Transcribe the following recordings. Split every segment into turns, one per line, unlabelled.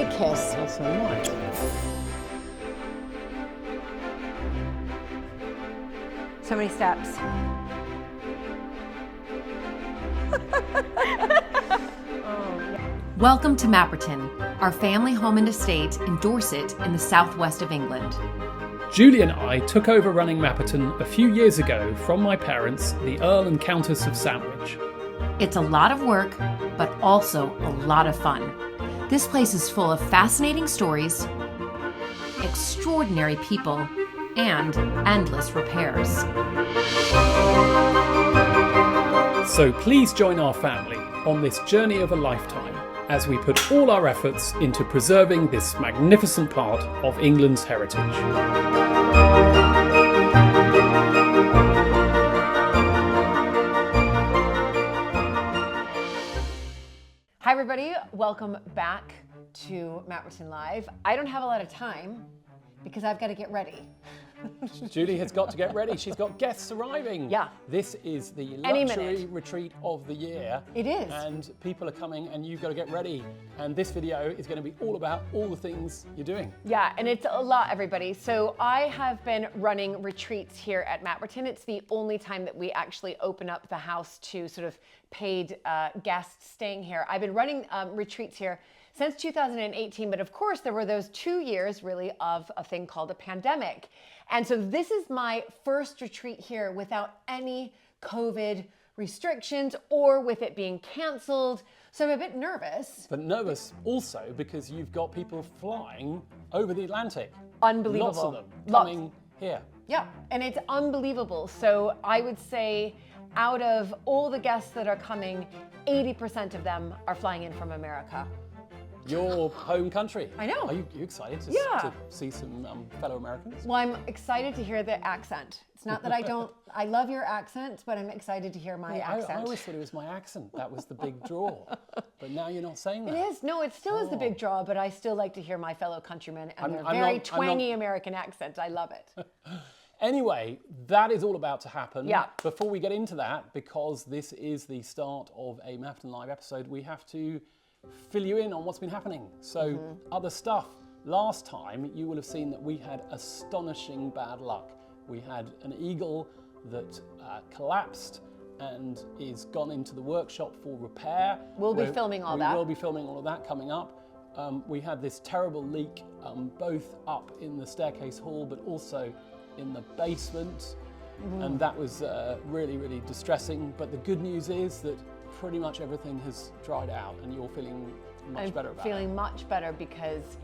goodbye kiss.
That's so nice.
So many steps.
Welcome to Mapperton, our family home and estate in Dorset in the southwest of England.
Julie and I took over running Mapperton a few years ago from my parents, the Earl and Countess of Sandwich.
It's a lot of work, but also a lot of fun. This place is full of fascinating stories, extraordinary people, and endless repairs.
So please join our family on this journey of a lifetime as we put all our efforts into preserving this magnificent part of England's heritage.
Hi everybody, welcome back to Mapperton Live. I don't have a lot of time because I've got to get ready.
Julie has got to get ready. She's got guests arriving.
Yeah.
This is the
Any
luxury
minute.
retreat of the year.
It is.
And people are coming and you've got to get ready. And this video is going to be all about all the things you're doing.
Yeah, and it's a lot, everybody. So I have been running retreats here at Mapperton. It's the only time that we actually open up the house to sort of paid guests staying here. I've been running retreats here since 2018, but of course there were those 2 years really of a thing called a pandemic. And so this is my first retreat here without any COVID restrictions or with it being canceled. So I'm a bit nervous.
But nervous also because you've got people flying over the Atlantic.
Unbelievable.
Lots of them
Lots.
coming here.
Yeah, and it's unbelievable. So I would say out of all the guests that are coming, 80% of them are flying in from America.
Your home country.
I know.
Are you excited to,
Yeah.
to see some fellow Americans?
Well, I'm excited to hear the accent. It's not that I love your accent, but I'm excited to hear my
I
accent.
always thought it was my accent. That was the big draw. But now you're not saying that.
It is. No, it still is the big draw, but I still like to hear my fellow countrymen and their
I'm
very
not-
twangy American accent. I love it.
Anyway, that is all about to happen.
Yeah.
Before we get into that, because this is the start of a Mapperton Live episode, we have to fill you in on what's been happening. So, other stuff. Last time, you will have seen that we had astonishing bad luck. We had an eagle that collapsed and is gone into the workshop for repair.
We'll be filming all that.
We will be filming all of that coming up. We had this terrible leak, both up in the staircase hall, but also in the basement. And that was really, really distressing. But the good news is that pretty much everything has dried out and you're feeling much better about it.
I'm feeling much better because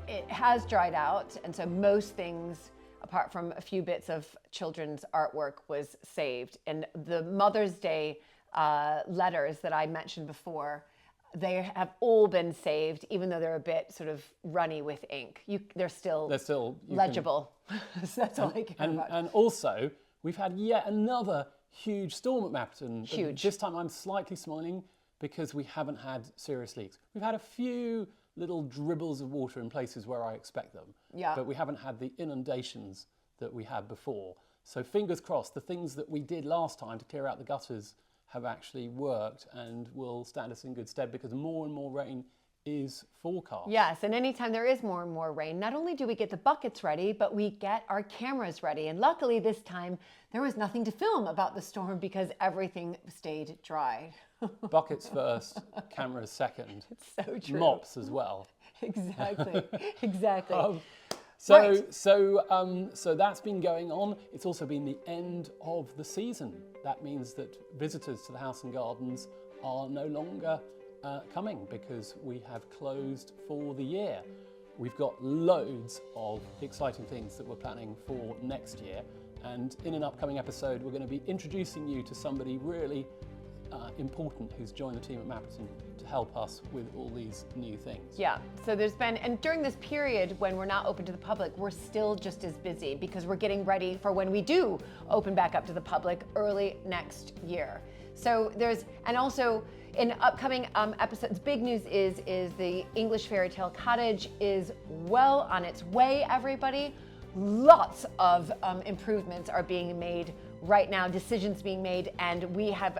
it has dried out. And so most things, apart from a few bits of children's artwork, was saved. And the Mother's Day letters that I mentioned before, they have all been saved, even though they're a bit sort of runny with ink. They're still legible. So that's all I care about.
And also, we've had yet another huge storm at Mapperton.
Huge.
This time I'm slightly smiling because we haven't had serious leaks. We've had a few little dribbles of water in places where I expect them.
Yeah.
But we haven't had the inundations that we had before. So fingers crossed, the things that we did last time to clear out the gutters have actually worked and will stand us in good stead because more and more rain is forecast.
Yes, and anytime there is more and more rain, not only do we get the buckets ready, but we get our cameras ready. And luckily this time, there was nothing to film about the storm because everything stayed dry.
Buckets first, cameras second.
It's so true.
Mops as well.
Exactly, exactly.
So that's been going on. It's also been the end of the season. That means that visitors to the House and Gardens are no longer coming because we have closed for the year. We've got loads of exciting things that we're planning for next year. And in an upcoming episode, we're going to be introducing you to somebody really important who's joined the team at Mapperton to help us with all these new things.
Yeah, so there's been, and during this period when we're not open to the public, we're still just as busy because we're getting ready for when we do open back up to the public early next year. So there's, and also in upcoming episodes, big news is the English Fairy Tale Cottage is well on its way, everybody. Lots of improvements are being made right now, decisions being made, and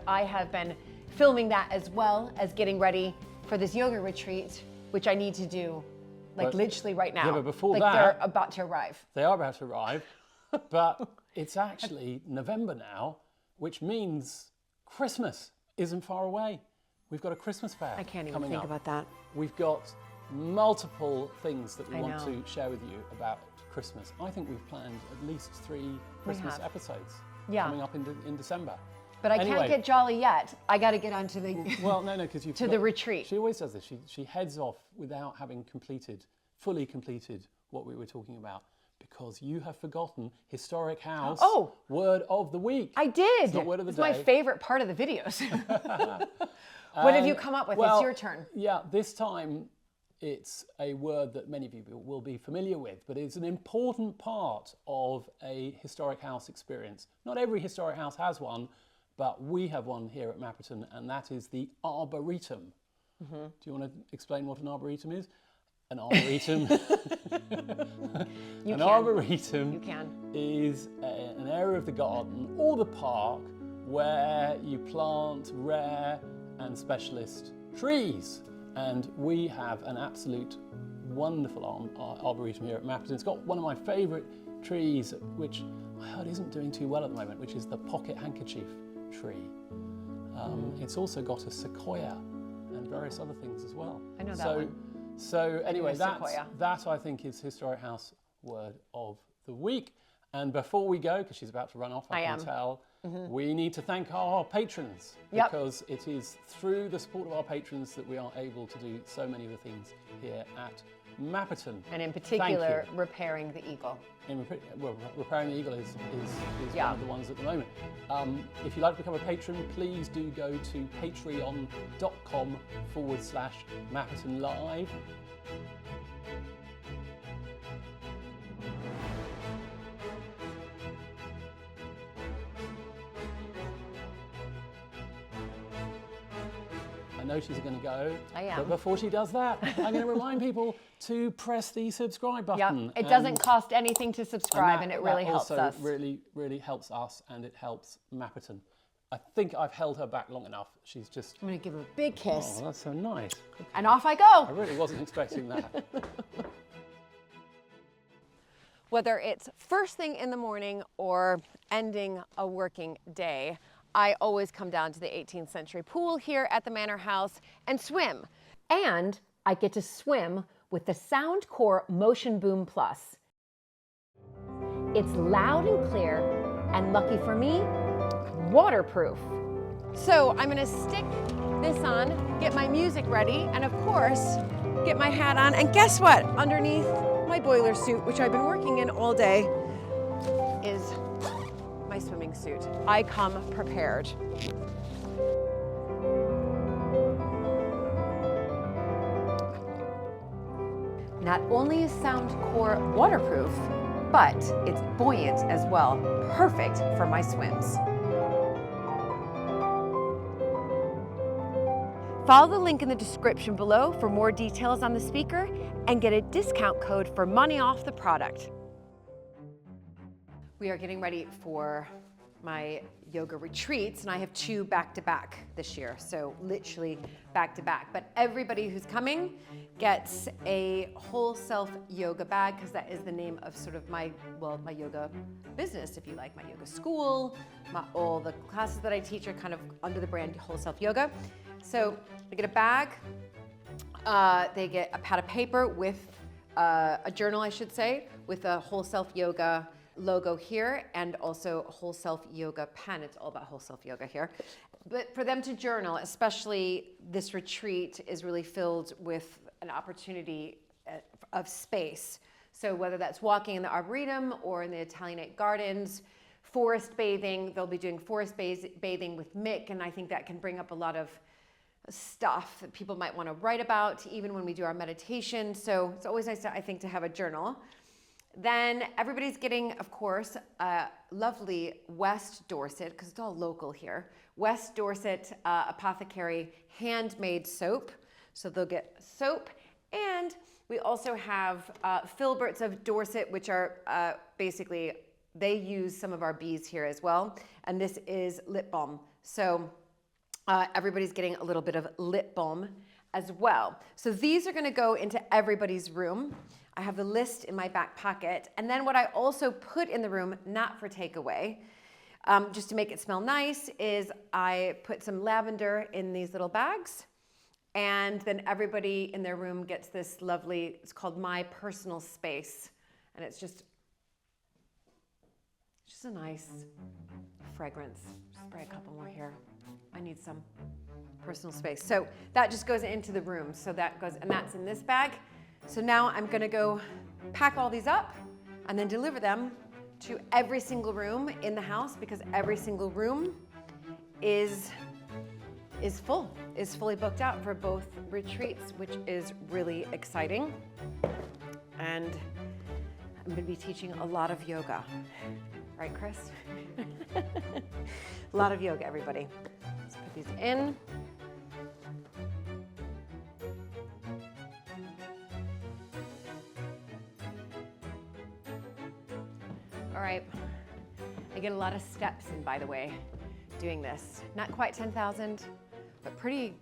I have been filming that as well as getting ready for this yoga retreat which I need to do like literally right now.
Yeah, but before
like
that,
they're about to arrive.
they are about to arrive, but it's actually November now, which means Christmas isn't far away. We've got a Christmas fair
I can't even
coming
think
up.
about that.
We've got multiple things that we
I
want
know.
to share with you about Christmas. I think we've planned at least 3 Christmas
have.
episodes
Yeah.
coming up in December.
But I
Anyway,
can't get jolly yet. I got to get onto the
well, no, because you've
to the retreat.
She always does this. She heads off without having fully completed what we were talking about, because you have forgotten historic house.
Oh.
Word of the week.
I did.
It's not word of the
It's my
day.
favorite part of the videos. What have you come up with?
Well,
It's your turn.
Yeah, this time it's a word that many of you will be familiar with, but it's an important part of a historic house experience. Not every historic house has one, but we have one here at Mapperton, and that is the Arboretum.
Mm-hmm.
Do you want to explain what an Arboretum is? An Arboretum, Arboretum
You can.
is an area of the garden or the park where you plant rare and specialist trees. And we have an absolute wonderful arboretum here at Mapperton. It's got one of my favourite trees, which I heard isn't doing too well at the moment, which is the pocket handkerchief tree. It's also got a sequoia and various other things as well.
I know that one.
So anyway,
sequoia.
that I think is Historic House Word of the Week. And before we go, because she's about to run off, I can tell, we need to thank our patrons,
Yep.
because it is through the support of our patrons that we are able to do so many of the things here at Mapperton.
And in
Thank
particular,
you.
repairing the eagle.
Repairing the Eagle is
Yeah.
one of the ones at the moment. If you'd like to become a patron, please do go to patreon.com/Mapperton Live. I know she's going to go.
I am.
But before she does that, I'm going to remind people to press the subscribe button.
Yep. It doesn't cost anything to subscribe, and it really helps us.
Really, really helps us, and it helps Mapperton. I think I've held her back long enough. She's just...
I'm going to give her a big kiss.
Oh, that's so nice.
And off I
I
go.
really wasn't expecting that.
Whether it's first thing in the morning or ending a working day, I always come down to the 18th century pool here at the Manor House and swim. And I get to swim with the Soundcore Motion Boom Plus. It's loud and clear, and lucky for me, waterproof. So I'm gonna stick this on, get my music ready, and of course, get my hat on. And guess what? Underneath my boiler suit, which I've been working in all day, is my swimming suit. I come prepared. Not only is Soundcore waterproof, but it's buoyant as well. Perfect for my swims. Follow the link in the description below for more details on the speaker and get a discount code for money off the product. We are getting ready for my yoga retreats, and I have 2 back-to-back this year, so literally back-to-back. But everybody who's coming gets a whole self yoga bag, because that is the name of sort of my yoga business, if you like, my yoga school. All the classes that I teach are kind of under the brand Whole Self Yoga. So they get a bag, they get a pad of paper with a journal, I should say, with a Whole Self Yoga logo here, and also Whole Self Yoga pen. It's all about Whole Self Yoga here. But for them to journal, especially this retreat is really filled with an opportunity of space. So whether that's walking in the Arboretum or in the Italianate Gardens, forest bathing, they'll be doing forest bathing with Mick, and I think that can bring up a lot of stuff that people might want to write about, even when we do our meditation. So it's always nice, I think, to have a journal. Then everybody's getting, of course, lovely West Dorset, because it's all local here, West Dorset Apothecary handmade soap. So they'll get soap. And we also have Filberts of Dorset, which are basically, they use some of our bees here as well. And this is lip balm. So everybody's getting a little bit of lip balm. as well. So these are gonna go into everybody's room. I have the list in my back pocket. And then what I also put in the room, not for takeaway, just to make it smell nice, is I put some lavender in these little bags. And then everybody in their room gets this lovely, it's called My Personal Space. And it's just a nice fragrance. Spray a couple more here. I need some personal space. So that just goes into the room. So that goes, and that's in this bag. So now I'm gonna go pack all these up and then deliver them to every single room in the house, because every single room is fully booked out for both retreats, which is really exciting. And I'm gonna be teaching a lot of yoga. Right, Chris? A lot of yoga, everybody. Let's put these in. All right, I get a lot of steps in, by the way, doing this. Not quite 10,000, but pretty,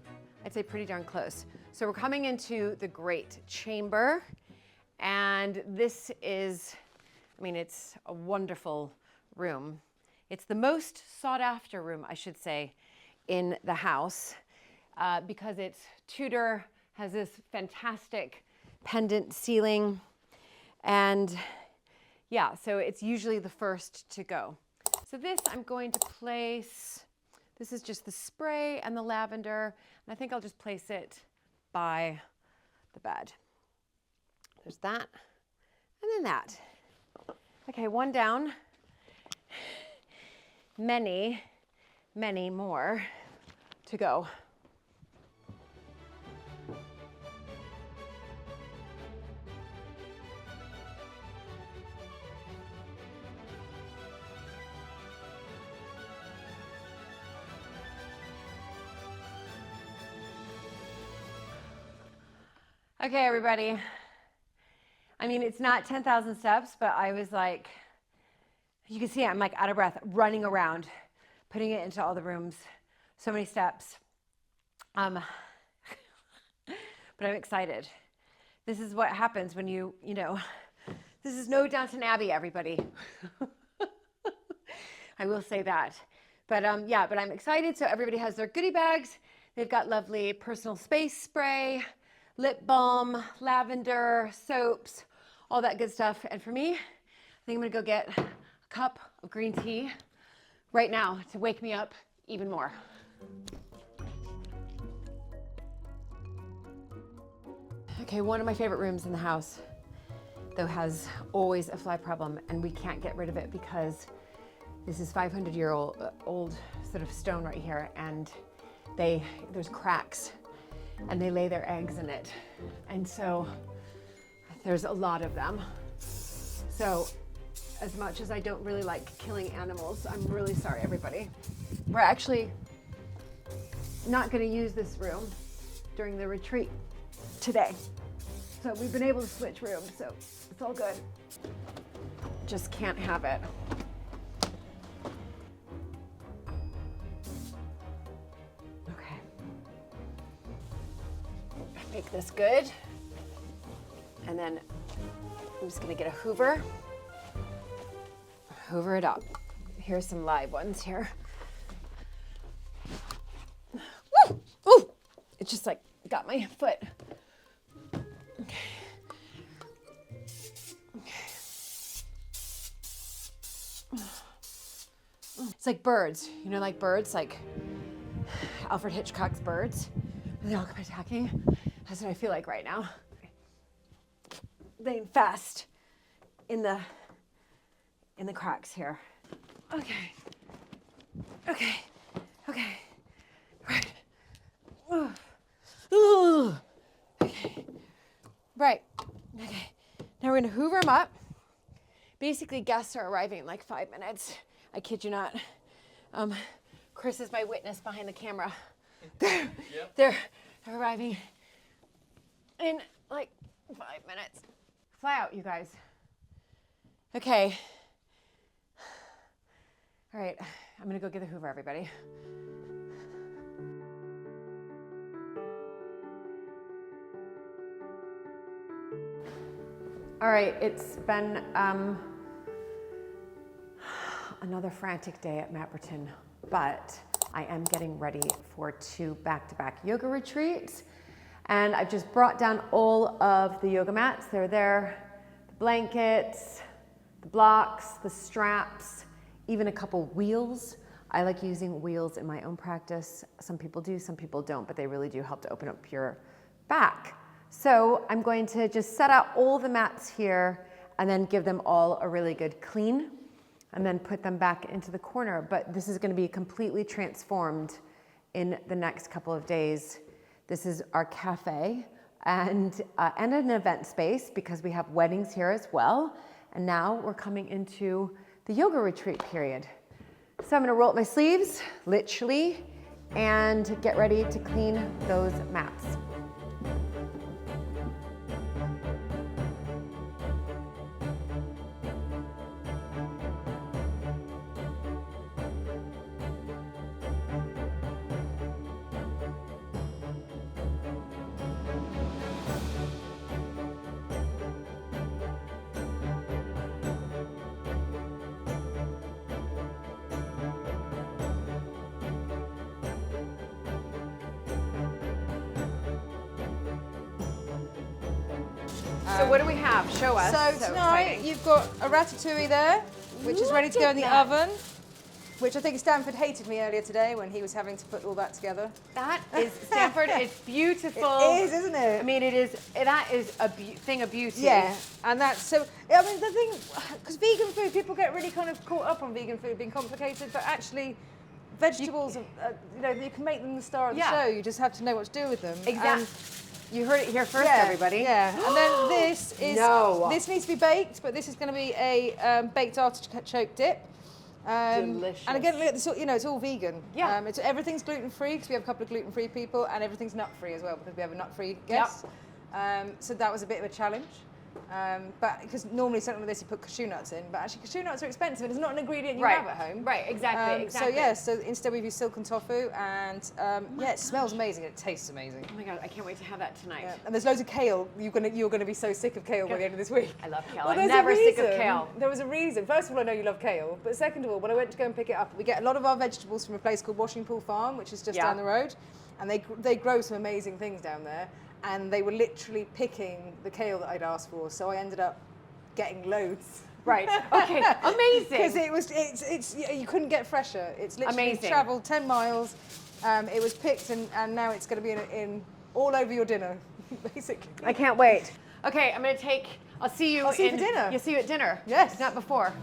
I'd say pretty darn close. So we're coming into the great chamber, and this is, I mean, it's a wonderful room. It's the most sought after room, I should say, in the house, because it's Tudor, has this fantastic pendant ceiling, and yeah, so it's usually the first to go. So this I'm going to place, this is just the spray and the lavender, and I think I'll just place it by the bed. There's that, and then that. Okay, one down. Many, many more to go. Okay, everybody. I mean, it's not 10,000 steps, but I was like, you can see I'm like out of breath, running around, putting it into all the rooms. So many steps. But I'm excited. This is what happens when you know, this is no Downton Abbey, everybody. I will say that. But yeah, but I'm excited. So everybody has their goodie bags. They've got lovely personal space spray, lip balm, lavender, soaps, all that good stuff. And for me, I think I'm gonna go get a cup of green tea right now to wake me up even more. Okay, one of my favorite rooms in the house, though, has always a fly problem, and we can't get rid of it because this is 500-year-old sort of stone right here, and there's cracks, and they lay their eggs in it, and so there's a lot of them. So as much as I don't really like killing animals, I'm really sorry, everybody. We're actually not going to use this room during the retreat today. So we've been able to switch rooms, so it's all good. Just can't have it. Okay. Make this good. And then I'm just gonna get a Hoover. Hoover it up. Here's some live ones here. Woo! Ooh! It just like got my foot. Okay. It's like birds, you know, like birds, like Alfred Hitchcock's birds. And they all come attacking. That's what I feel like right now. Laying fast in the cracks here. Okay. Okay. Okay. Right. Ooh. Ooh. Okay. Right. Okay. Now we're gonna Hoover them up. Basically, guests are arriving in like 5 minutes. I kid you not. Chris is my witness behind the camera. They're arriving in like 5 minutes. Fly out, you guys. Okay. All right, I'm gonna go get the Hoover, everybody. All right, it's been another frantic day at Mapperton, but I am getting ready for 2 back-to-back yoga retreats. And I've just brought down all of the yoga mats. They're there, the blankets, the blocks, the straps, even a couple wheels. I like using wheels in my own practice. Some people do, some people don't, but they really do help to open up your back. So I'm going to just set out all the mats here and then give them all a really good clean and then put them back into the corner. But this is going to be completely transformed in the next couple of days. This is our cafe and an event space because we have weddings here as well. And now we're coming into the yoga retreat period. So I'm going to roll up my sleeves, literally, and get ready to clean those mats. So what do we have? Show us.
So tonight
exciting.
you've got a ratatouille there, which is ready to go in the oven, which I think Stanford hated me earlier today when he was having to put all that together.
That is Stanford. It's beautiful.
It is, isn't it?
I mean, it is. That is a thing of beauty.
Yeah, and that's so. I mean, the thing, because vegan food, people get really kind of caught up on vegan food being complicated, but actually, vegetables, you know, you can make them the star of the show. You just have to know what to do with them.
Exactly. You heard it here first,
Yeah,
everybody.
Yeah, and then this is this needs to be baked, but this is going to be a baked artichoke dip.
Delicious.
And again, look, you know, it's all vegan.
Yeah.
Everything's gluten-free because we have a couple of gluten-free people, and everything's nut-free as well because we have a nut-free guest. So that was a bit of a challenge. But because normally something like this you put cashew nuts in, but actually cashew nuts are expensive and it's not an ingredient you have at home.
Right, exactly.
So yeah, so instead we've used silken tofu and yeah, it smells amazing, it tastes amazing.
Oh my god, I can't wait to have that tonight.
Yeah. And there's loads of kale. You're gonna be so sick of kale by the end of this week.
I love kale.
Well,
I'm never sick of kale.
There was a reason. First of all, I know you love kale, but second of all, when I went to go and pick it up, we get a lot of our vegetables from a place called Washing Pool Farm, which is just down the road, and they grow some amazing things down there. And they were literally picking the kale that I'd asked for, so I ended up getting loads.
Right. Okay. Amazing.
Because it's you couldn't get fresher. It's literally
amazing.
Travelled 10 miles. It was picked, and now it's going to be in all over your dinner, basically.
I can't wait. Okay, I'm gonna take. I'll see you.
I'll see you for dinner.
You'll see you at dinner.
Yes.
Not before.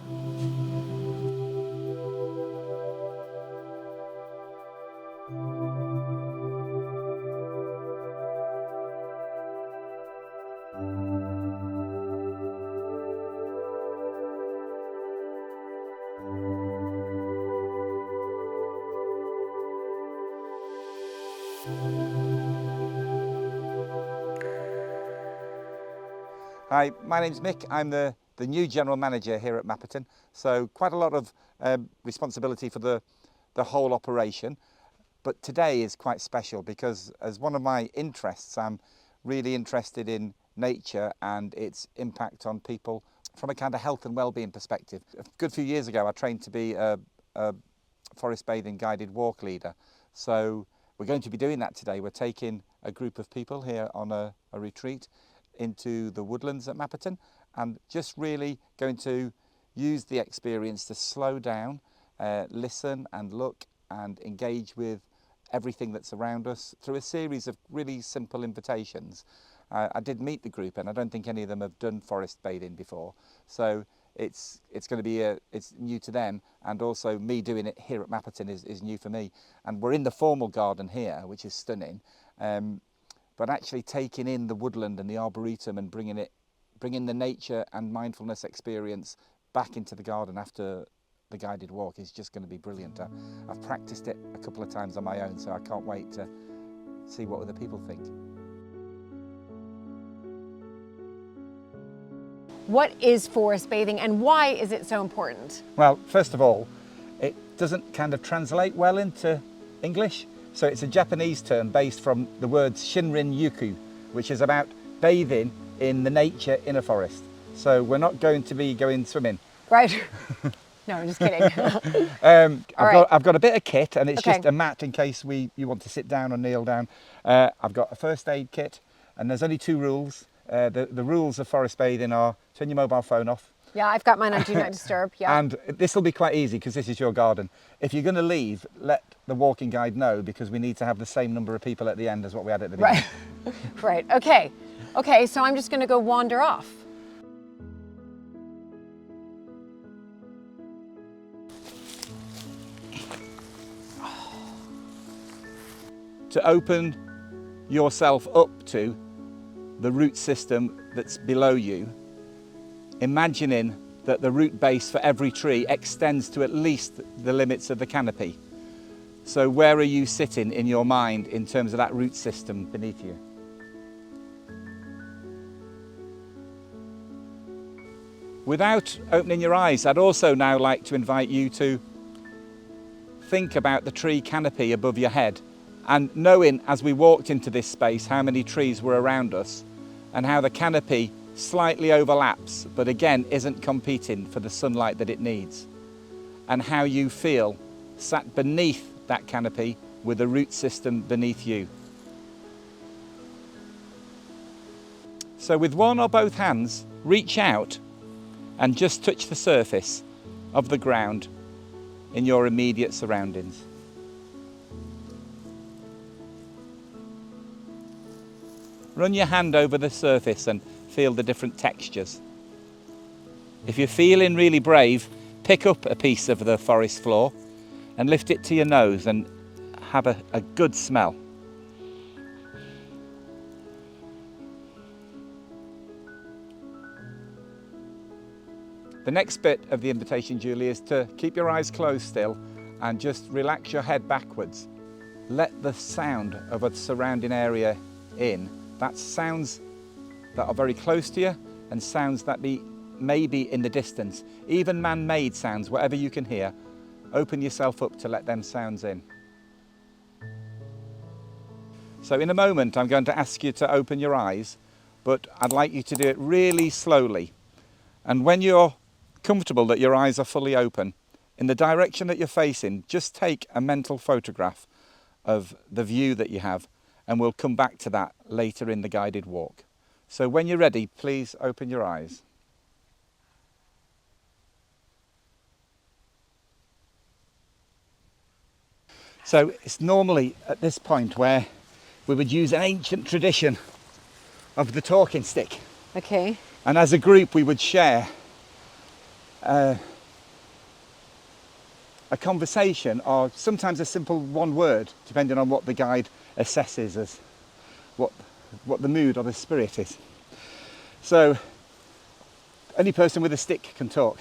Hi, my name's Mick. I'm the new general manager here at Mapperton, so quite a lot of responsibility for the whole operation. But today is quite special because as one of my interests, I'm really interested in nature and its impact on people from a kind of health and well-being perspective. A good few years ago, I trained to be a forest bathing guided walk leader. So we're going to be doing that today. We're taking a group of people here on a retreat into the woodlands at Mapperton and just really going to use the experience to slow down, listen and look and engage with everything that's around us through a series of really simple invitations. I did meet the group and I don't think any of them have done forest bathing before, so it's going to be it's new to them, and also me doing it here at Mapperton is new for me. And we're in the formal garden here, which is stunning. But actually taking in the woodland and the arboretum and bringing the nature and mindfulness experience back into the garden after the guided walk is just going to be brilliant. I've practiced it a couple of times on my own, so I can't wait to see what other people think.
What is forest bathing and why is it so important?
Well, first of all, it doesn't kind of translate well into English. So it's a Japanese term based from the words Shinrin Yuku, which is about bathing in the nature in a forest. So we're not going to be going swimming.
Right. No, I'm just kidding.
I've got a bit of kit, and it's
Okay.
just a mat in case you want to sit down or kneel down. I've got a first aid kit, and there's only 2 rules. The rules of forest bathing are turn your mobile phone off.
Yeah, I've got mine on Do Not Disturb. Yeah.
And this will be quite easy because this is your garden. If you're going to leave, let the walking guide know, because we need to have the same number of people at the end as what we had at the beginning.
Right. Right. Okay. Okay. So I'm just going to go wander off.
To open yourself up to the root system that's below you, imagining that the root base for every tree extends to at least the limits of the canopy. So where are you sitting in your mind in terms of that root system beneath you? Without opening your eyes, I'd also now like to invite you to think about the tree canopy above your head, and knowing as we walked into this space how many trees were around us and how the canopy slightly overlaps but again isn't competing for the sunlight that it needs, and how you feel sat beneath that canopy with the root system beneath you. So with one or both hands, reach out and just touch the surface of the ground in your immediate surroundings. Run your hand over the surface and feel the different textures. If you're feeling really brave, pick up a piece of the forest floor and lift it to your nose and have a good smell. The next bit of the invitation, Julie, is to keep your eyes closed still and just relax your head backwards. Let the sound of a surrounding area in. That's sounds that are very close to you and sounds that may be in the distance. Even man-made sounds, whatever you can hear, open yourself up to let them sounds in. So in a moment, I'm going to ask you to open your eyes, but I'd like you to do it really slowly. And when you're comfortable that your eyes are fully open, in the direction that you're facing, just take a mental photograph of the view that you have, and we'll come back to that later in the guided walk. So when you're ready, please open your eyes. So it's normally at this point where we would use an ancient tradition of the talking stick.
Okay.
And as a group, we would share a conversation, or sometimes a simple one word, depending on what the guide assesses as what the mood or the spirit is. So any person with a stick can talk.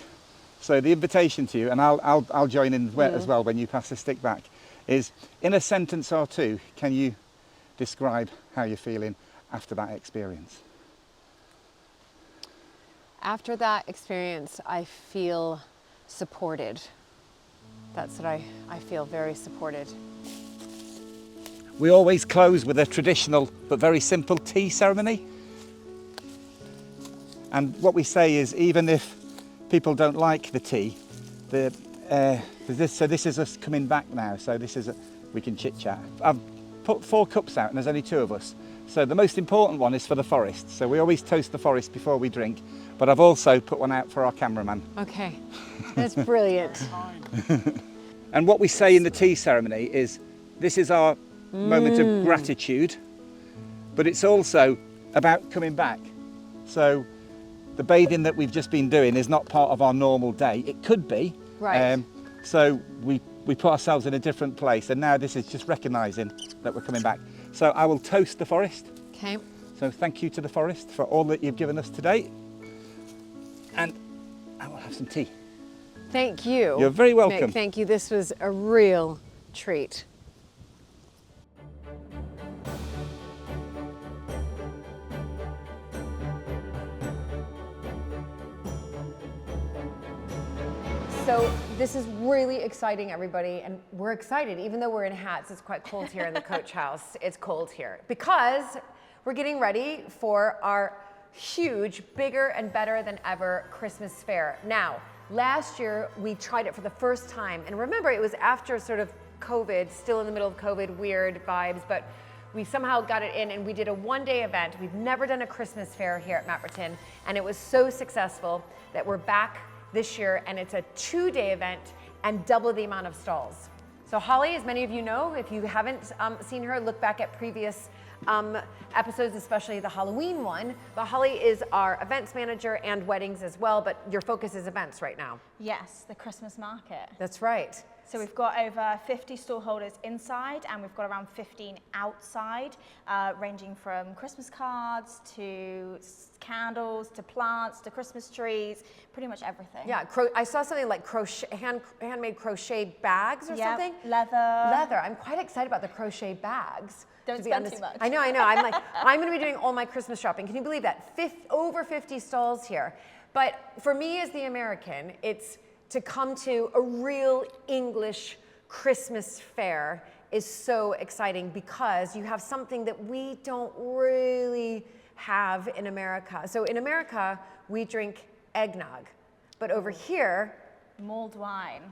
So the invitation to you, and I'll join in as well when you pass the stick back, is in a sentence or two, can you describe how you're feeling after that experience?
After that experience, I feel supported. That's what I feel, very supported.
We always close with a traditional but very simple tea ceremony. And what we say is, even if people don't like the tea, this is us coming back now, so we can chit chat. I've put 4 cups out and there's only 2 of us. So the most important one is for the forest. So we always toast the forest before we drink, but I've also put one out for our cameraman.
Okay, that's brilliant.
And what we say in the tea ceremony is, this is our moment of gratitude, but it's also about coming back. So the bathing that we've just been doing is not part of our normal day. It could be.
Right.
So we put ourselves in a different place, and now this is just recognising that we're coming back. So I will toast the forest.
Okay.
So thank you to the forest for all that you've given us today. And I will have some tea.
Thank you.
You're very welcome.
Mick, thank you. This was a real treat. So this is really exciting, everybody, and we're excited. Even though we're in hats, it's quite cold here in the coach house. It's cold here because we're getting ready for our huge, bigger and better than ever Christmas fair. Now, last year we tried it for the first time, and remember it was after sort of COVID, still in the middle of COVID, weird vibes, but we somehow got it in and we did a one-day event. We've never done a Christmas fair here at Mapperton, and it was so successful that we're back this year, and it's a 2-day event and double the amount of stalls. So Holly, as many of you know, if you haven't seen her, look back at previous episodes, especially the Halloween one. But Holly is our events manager and weddings as well, but your focus is events right now.
Yes, the Christmas market.
That's right.
So we've got over 50 stallholders inside, and we've got around 15 outside, ranging from Christmas cards to candles to plants to Christmas trees, pretty much everything.
Yeah, I saw something like handmade crochet bags or
Yep,
something.
leather.
Leather. I'm quite excited about the crochet bags.
Don't
to be
spend
honest.
too much.
I know. I'm like, I'm going to be doing all my Christmas shopping. Can you believe that? Over 50 stalls here. But for me as the American, it's to come to a real English Christmas fair is so exciting because you have something that we don't really have in America. So in America, we drink eggnog, but over here,
Mulled wine.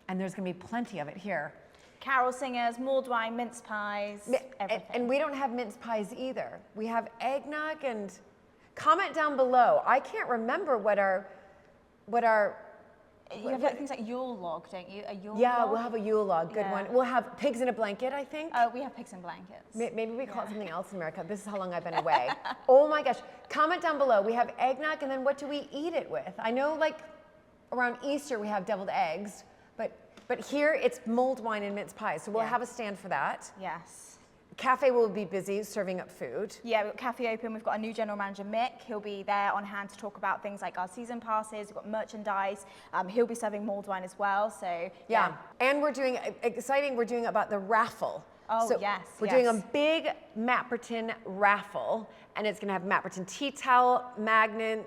and there's gonna be plenty of it here.
Carol singers, mulled wine, mince pies, everything.
And we don't have mince pies either. We have eggnog, and comment down below. I can't remember what our
You have like things like Yule log, don't you? A Yule
yeah,
log?
we'll have a Yule log, good
Yeah.
one. We'll have pigs in a blanket, I think.
We have pigs and blankets.
Maybe we call it something else in America. This is how long I've been away. Oh my gosh. Comment down below. We have eggnog, and then what do we eat it with? I know like around Easter we have deviled eggs, but here it's mulled wine and mince pies. So we'll
Yeah.
have a stand for that.
Yes.
Cafe will be busy serving up food.
Yeah, we've got Cafe Open. We've got a new general manager, Mick. He'll be there on hand to talk about things like our season passes. We've got merchandise. He'll be serving mulled wine as well. So
Yeah. And we're doing exciting. We're doing about the raffle.
Oh,
so
yes,
We're doing a
yes.
big Mapperton raffle, and it's going to have Mapperton tea towel, magnet,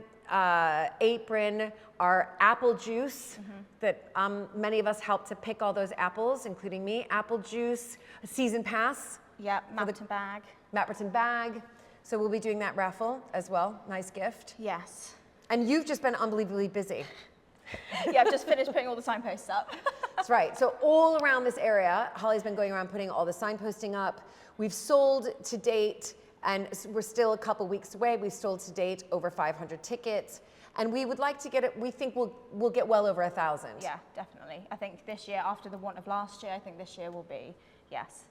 apron, our apple juice that many of us helped to pick all those apples, including me. Apple juice, a season pass,
Yeah, Mapperton bag.
Mapperton bag. So we'll be doing that raffle as well. Nice gift.
Yes.
And you've just been unbelievably busy.
Yeah, I've just finished putting all the signposts up.
That's right. So all around this area, Holly's been going around putting all the signposting up. We've sold to date, and we're still a couple weeks away. We've sold to date over 500 tickets. And we would like to get it, we think we'll get well over 1,000.
Yeah, definitely. I think this year, after the want of last year, I think this year will be, yes.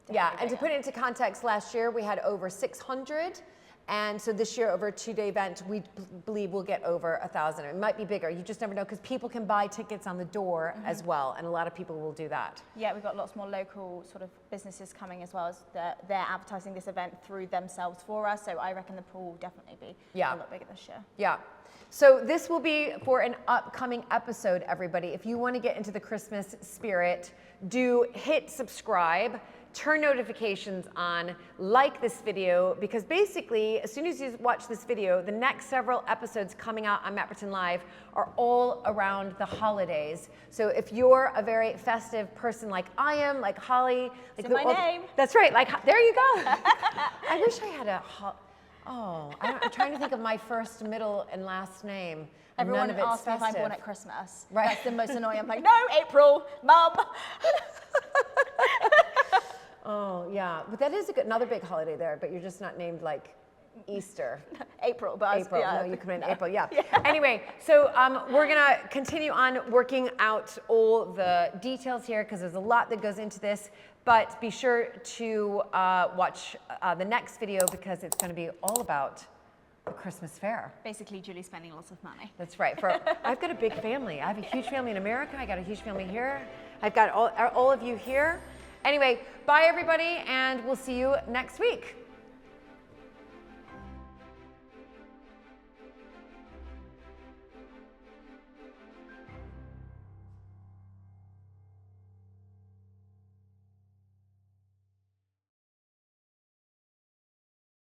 Yeah,
definitely
and to
bigger.
put it into context, last year we had over 600. And so this year, over a 2-day event, we believe we'll get over 1,000. It might be bigger. You just never know, because people can buy tickets on the door as well, and a lot of people will do that.
Yeah, we've got lots more local sort of businesses coming as well, as they're advertising this event through themselves for us. So I reckon the pool will definitely be a lot bigger this year.
Yeah. So this will be for an upcoming episode, everybody. If you want to get into the Christmas spirit, do hit subscribe, turn notifications on, like this video, because basically, as soon as you watch this video, the next several episodes coming out on Mapperton Live are all around the holidays. So if you're a very festive person like I am, like Holly, like
my name.
That's right. Like, there you go. I wish I had a. I'm trying to think of my first, middle, and last name.
Everyone
None of it's
asks me if I'm
festive.
born at Christmas.
Right.
That's the most annoying. I'm like, no, April, Mum.
Oh, yeah. But that is another big holiday there, but you're just not named like Easter.
April, but
April.
yeah.
No, you come in April, yeah. Anyway, so we're going to continue on working out all the details here because there's a lot that goes into this. But be sure to watch the next video because it's going to be all about the Christmas fair.
Basically, Julie's spending lots of money.
That's right. I've got a big family. I have a huge family in America. I got a huge family here. I've got all of you here. Anyway, bye everybody, and we'll see you next week.